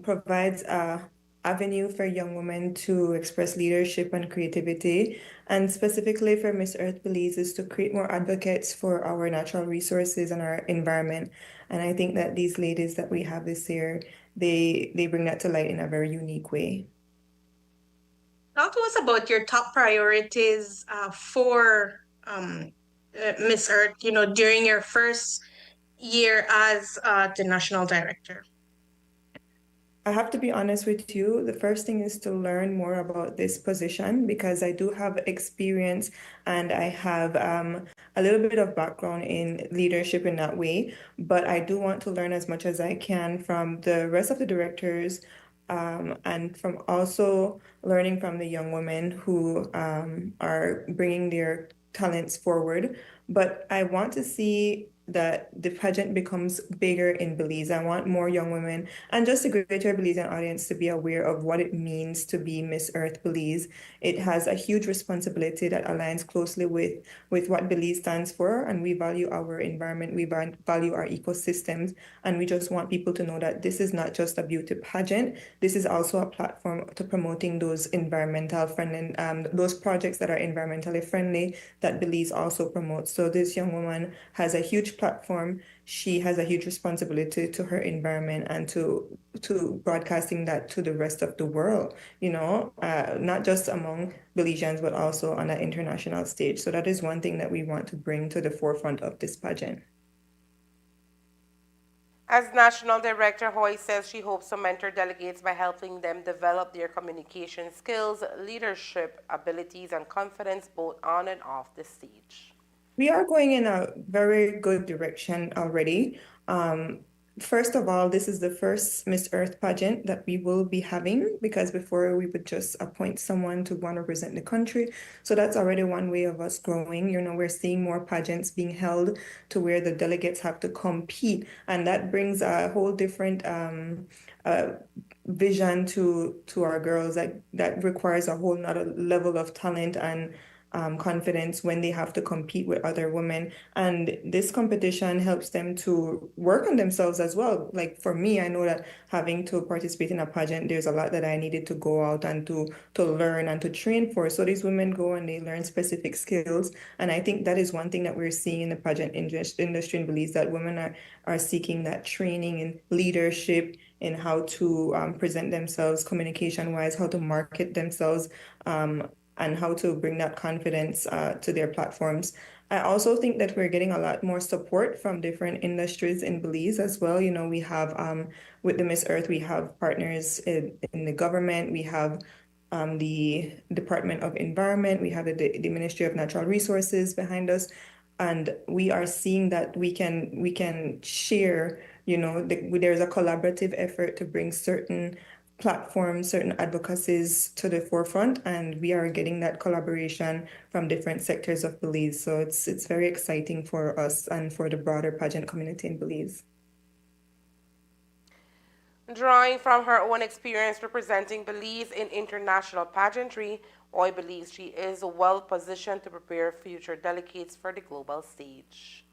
provides a avenue for young women to express leadership and creativity, and specifically for Miss Earth Belize is to create more advocates for our natural resources and our environment. And I think that these ladies that we have this year, they bring that to light in a very unique way. Talk to us about your top priorities for Miss Earth, during your first year as the national director. I have to be honest with you. The first thing is to learn more about this position because I do have experience and I have a little bit of background in leadership in that way. But I do want to learn as much as I can from the rest of the directors and from also learning from the young women who are bringing their talents forward. But I want to see that the pageant becomes bigger in Belize. I want more young women and just a greater Belizean audience to be aware of what it means to be Miss Earth Belize. It has a huge responsibility that aligns closely with what Belize stands for, and we value our environment, we value our ecosystems, and we just want people to know that this is not just a beauty pageant. This is also a platform to promoting those environmental friendly, those projects that are environmentally friendly that Belize also promotes. So this young woman has a huge platform. She has a huge responsibility to her environment and to broadcasting that to the rest of the world, not just among Belizeans, but also on an international stage. So that is one thing that we want to bring to the forefront of this pageant. As National Director, Hoy says she hopes to mentor delegates by helping them develop their communication skills, leadership abilities, and confidence both on and off the stage. We are going in a very good direction already. First of all, this is the first Miss Earth pageant that we will be having because before we would just appoint someone to want to represent the country. So that's already one way of us growing. We're seeing more pageants being held to where the delegates have to compete, and that brings a whole different vision to our girls that requires a whole nother level of talent and confidence when they have to compete with other women. And this competition helps them to work on themselves as well. Like for me, I know that having to participate in a pageant, there's a lot that I needed to go out and to learn and to train for. So these women go and they learn specific skills. And I think that is one thing that we're seeing in the pageant industry in Belize, that women are seeking that training in leadership, in how to present themselves communication-wise, how to market themselves, and how to bring that confidence to their platforms. I also think that we're getting a lot more support from different industries in Belize as well. We have, with the Miss Earth, we have partners in the government, we have the Department of Environment, we have the Ministry of Natural Resources behind us, and we are seeing that we can share, there's a collaborative effort to bring certain platforms, certain advocacies to the forefront, and we are getting that collaboration from different sectors of Belize. So it's very exciting for us and for the broader pageant community in Belize. Drawing from her own experience representing Belize in international pageantry, Oy believes she is well positioned to prepare future delegates for the global stage.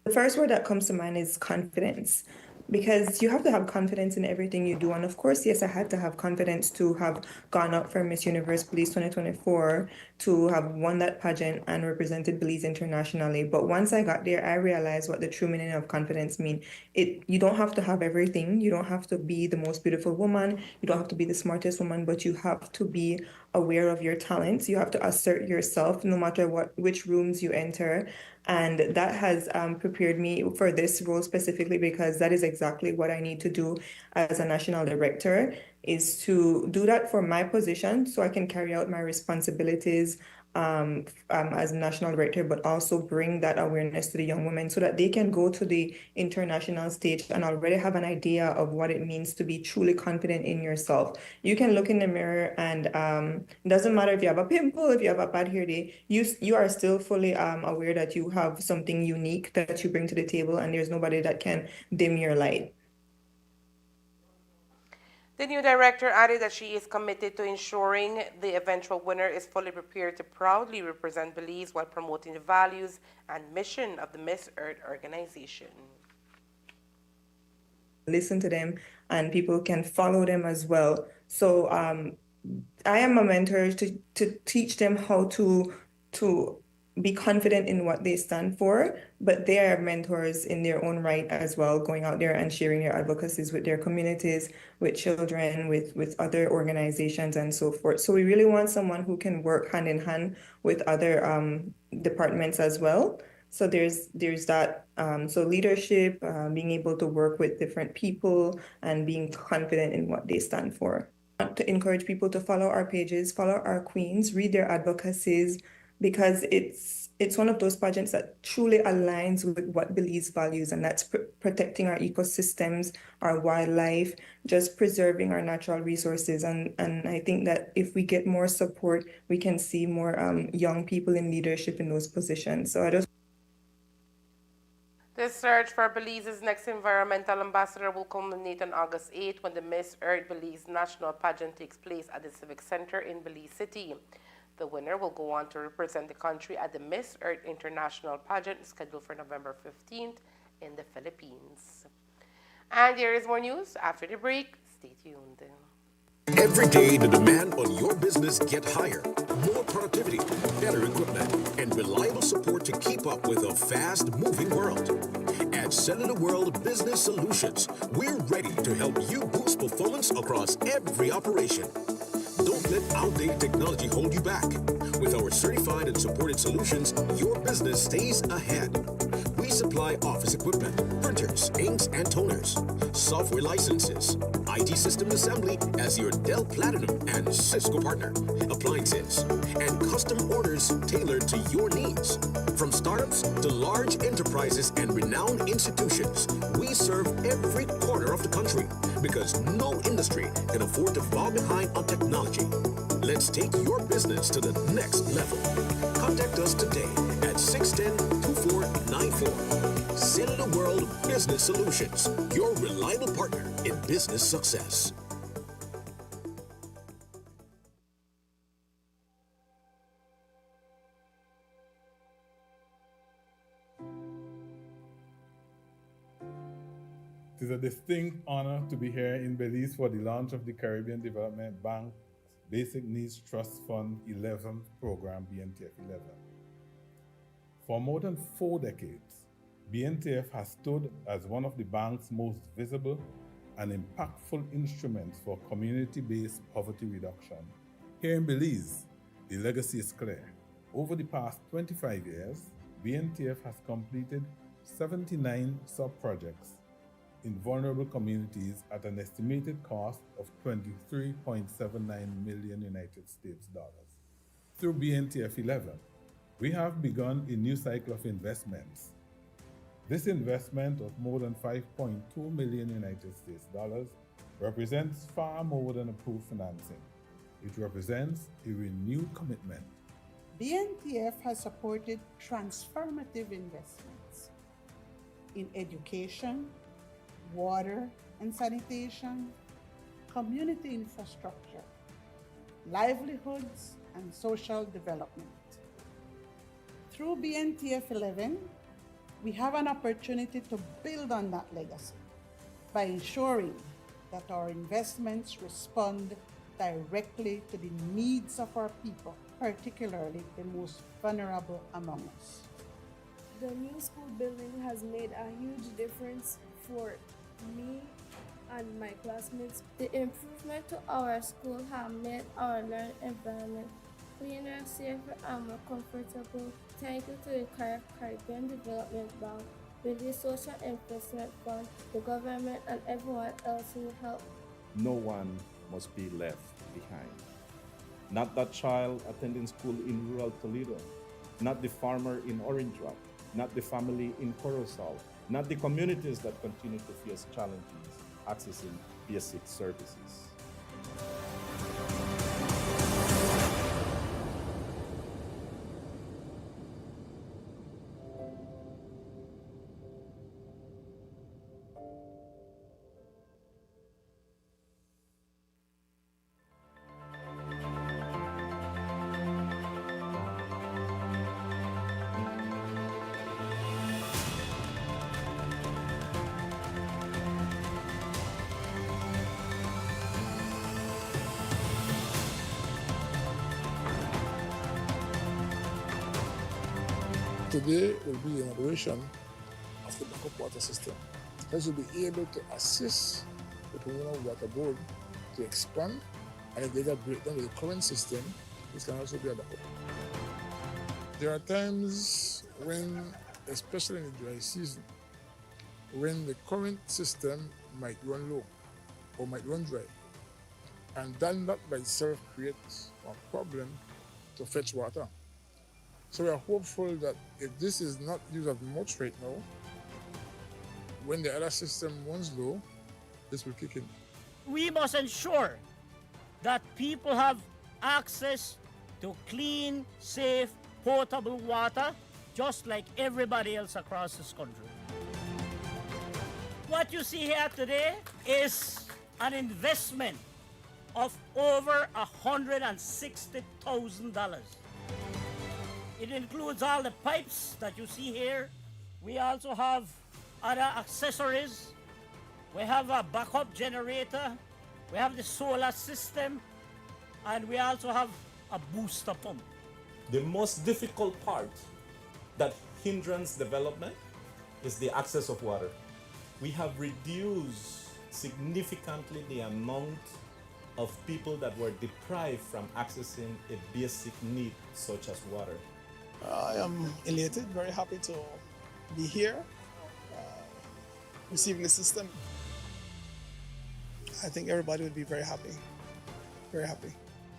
The first word that comes to mind is confidence, because you have to have confidence in everything you do. And of course, yes, I had to have confidence to have gone up for Miss Universe Belize 2024, to have won that pageant and represented Belize internationally. But once I got there, I realized what the true meaning of confidence means. You don't have to have everything. You don't have to be the most beautiful woman. You don't have to be the smartest woman, but you have to be aware of your talents. You have to assert yourself no matter which rooms you enter. And that has prepared me for this role specifically, because that is exactly what I need to do as a national director, is to do that for my position so I can carry out my responsibilities as national director, but also bring that awareness to the young women so that they can go to the international stage and already have an idea of what it means to be truly confident in yourself. You can look in the mirror and it doesn't matter if you have a pimple, if you have a bad hair day, you are still fully aware that you have something unique that you bring to the table and there's nobody that can dim your light. The new director added that she is committed to ensuring the eventual winner is fully prepared to proudly represent Belize while promoting the values and mission of the Miss Earth organization. Listen to them and people can follow them as well. So I am a mentor to teach them how to be confident in what they stand for, but they are mentors in their own right as well, going out there and sharing their advocacies with their communities, with children, with other organizations and so forth. So we really want someone who can work hand in hand with other departments as well. So there's that, so leadership, being able to work with different people and being confident in what they stand for. I want to encourage people to follow our pages, follow our queens, read their advocacies, because it's one of those pageants that truly aligns with what Belize values, and that's protecting our ecosystems, our wildlife, just preserving our natural resources. And I think that if we get more support, we can see more young people in leadership in those positions. So I just The search for Belize's next environmental ambassador will culminate on August 8 when the Miss Earth Belize National Pageant takes place at the Civic Center in Belize City. The winner will go on to represent the country at the Miss Earth International Pageant scheduled for November 15th in the Philippines. And there is more news after the break. Stay tuned. Every day, the demand on your business get higher. More productivity, better equipment, and reliable support to keep up with a fast-moving world. At Cellular World Business Solutions, we're ready to help you boost performance across every operation. Don't let outdated technology hold you back. With our certified and supported solutions, your business stays ahead. We supply office equipment, printers, inks, and toners, software licenses, IT system assembly as your Dell Platinum and Cisco partner, appliances, and custom orders tailored to your needs. From startups to large enterprises and renowned institutions, we serve every corner of the country because no industry can afford to fall behind on technology. Let's take your business to the next level. Contact us today at 610-2494. Cellular World Business Solutions, your reliable partner in business success. It is a distinct honor to be here in Belize for the launch of the Caribbean Development Bank's Basic Needs Trust Fund 11th program, BNTF 11. For more than 4 decades, BNTF has stood as one of the bank's most visible and impactful instruments for community-based poverty reduction. Here in Belize, the legacy is clear. Over the past 25 years, BNTF has completed 79 sub-projects in vulnerable communities at an estimated cost of $23.79 million United States dollars. Through BNTF 11, we have begun a new cycle of investments. This investment of more than $5.2 million United States dollars represents far more than approved financing. It represents a renewed commitment. BNTF has supported transformative investments in education, water and sanitation, community infrastructure, livelihoods, and social development. Through BNTF 11, we have an opportunity to build on that legacy by ensuring that our investments respond directly to the needs of our people, particularly the most vulnerable among us. The new school building has made a huge difference for me and my classmates. The improvement to our school have made our learning environment cleaner, safer, and more comfortable. Thank you to the Caribbean Development Bank, Belize Social Investment Fund, the government, and everyone else who helped. No one must be left behind. not that child attending school in rural Toledo, not the farmer in Orange Rock, not the family in Corozal, not the communities that continue to face challenges accessing basic services. Today will be the inauguration of the backup water system. This will be able to assist the Communal Water Board to expand, and if they get breakdown with the current system, this can also be a backup. There are times when, especially in the dry season, when the current system might run low or might run dry, and that by itself creates a problem to fetch water. So we are hopeful that if this is not used as much right now, when the other system runs low, this will kick in. We must ensure that people have access to clean, safe, potable water, just like everybody else across this country. What you see here today is an investment of over $160,000. It includes all the pipes that you see here. We also have other accessories. We have a backup generator. We have the solar system. And we also have a booster pump. The most difficult part that hinders development is the access of water. We have reduced significantly the amount of people that were deprived from accessing a basic need such as water. I am elated, very happy to be here, receiving the system. I think everybody would be very happy, very happy.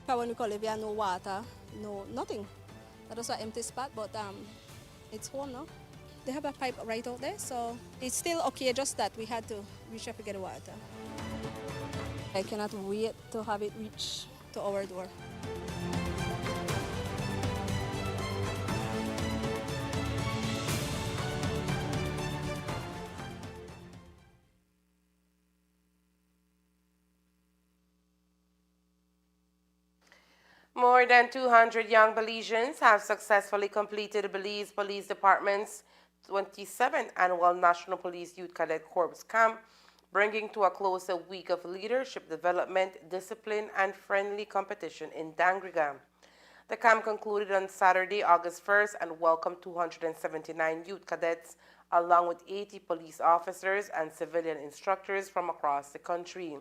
When we call it, we have no water, no nothing. That was an empty spot, but it's home now. They have a pipe right out there, so it's still okay, just that we had to reach up to get the water. I cannot wait to have it reach to our door. More than 200 young Belizeans have successfully completed the Belize Police Department's 27th Annual National Police Youth Cadet Corps Camp, bringing to a close a week of leadership development, discipline, and friendly competition in Dangriga. The camp concluded on Saturday, August 1st, and welcomed 279 youth cadets, along with 80 police officers and civilian instructors from across the country.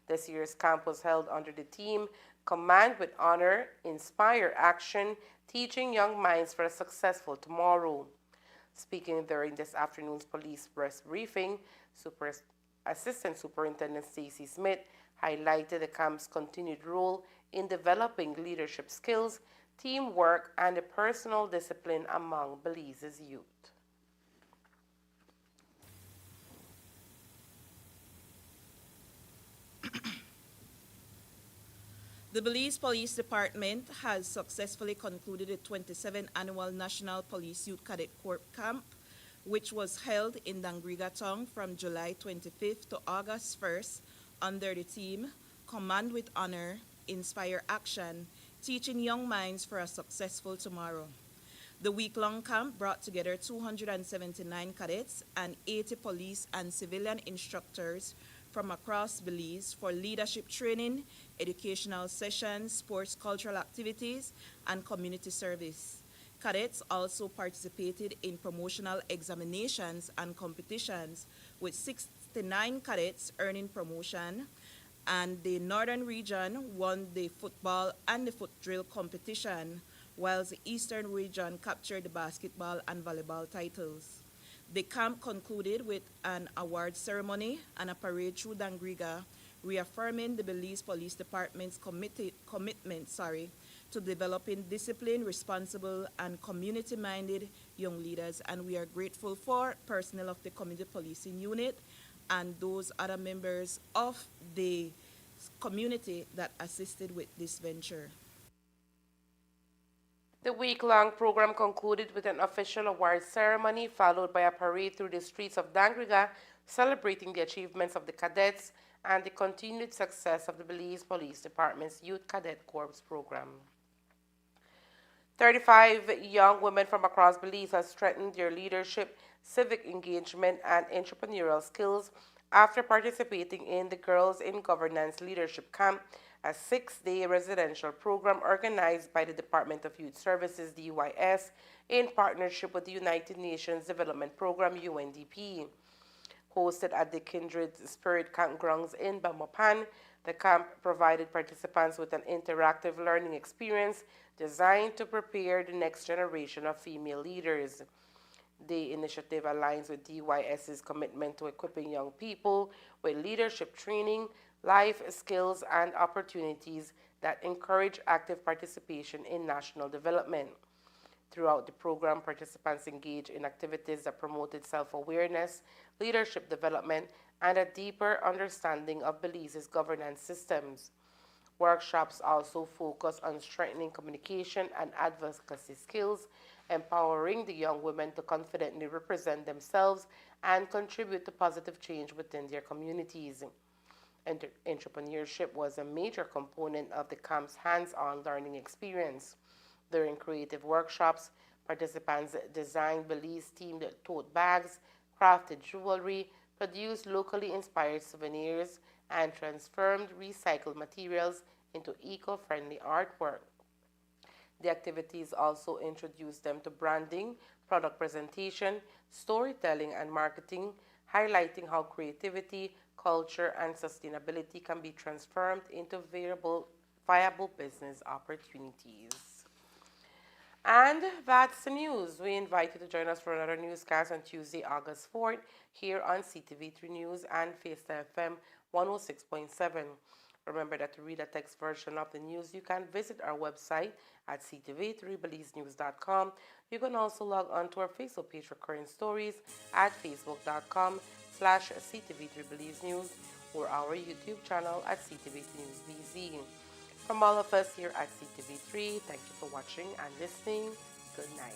This year's camp was held under the theme Command with Honor, Inspire Action, Teaching Young Minds for a Successful Tomorrow. Speaking during this afternoon's police press briefing, Assistant Superintendent Stacy Smith highlighted the camp's continued role in developing leadership skills, teamwork, and the personal discipline among Belize's youth. The Belize Police Department has successfully concluded the 27th Annual National Police Youth Cadet Corps Camp, which was held in Dangriga Town from July 25th to August 1st under the theme Command with Honor, Inspire Action, Teaching Young Minds for a Successful Tomorrow. The week-long camp brought together 279 cadets and 80 police and civilian instructors from across Belize for leadership training, educational sessions, sports cultural activities, and community service. Cadets also participated in promotional examinations and competitions, with 69 cadets earning promotion, and the Northern Region won the football and the foot drill competition, whilst the Eastern Region captured the basketball and volleyball titles. The camp concluded with an award ceremony and a parade through Dangriga, reaffirming the Belize Police Department's commitment to developing disciplined, responsible, and community-minded young leaders. And we are grateful for personnel of the Community Policing Unit and those other members of the community that assisted with this venture. The week-long program concluded with an official award ceremony followed by a parade through the streets of Dangriga celebrating the achievements of the cadets and the continued success of the Belize Police Department's Youth Cadet Corps program. 35 young women from across Belize have strengthened their leadership, civic engagement, and entrepreneurial skills after participating in the Girls in Governance Leadership Camp, a 6-day residential program organized by the Department of Youth Services (DYS) in partnership with the United Nations Development Program (UNDP). Hosted at the Kindred Spirit Campgrounds in Belmopan, the camp provided participants with an interactive learning experience designed to prepare the next generation of female leaders. The initiative aligns with DYS's commitment to equipping young people with leadership training, life skills, and opportunities that encourage active participation in national development. Throughout the program, participants engaged in activities that promoted self-awareness, leadership development, and a deeper understanding of Belize's governance systems. Workshops also focus on strengthening communication and advocacy skills, empowering the young women to confidently represent themselves and contribute to positive change within their communities. Entrepreneurship was a major component of the camp's hands-on learning experience. During creative workshops, participants designed Belize-themed tote bags, crafted jewelry, produced locally inspired souvenirs, and transformed recycled materials into eco-friendly artwork. The activities also introduced them to branding, product presentation, storytelling, and marketing, highlighting how creativity, culture, and sustainability can be transformed into viable business opportunities. And that's the news. We invite you to join us for another newscast on Tuesday, August 4th, here on CTV3 News and Fiesta FM 106.7. Remember that to read a text version of the news, you can visit our website at ctv3belizenews.com. You can also log on to our Facebook page for current stories at facebook.com/ctv3belizenews or our YouTube channel at CTV3 News BZ. From all of us here at CTV3, thank you for watching and listening. Good night.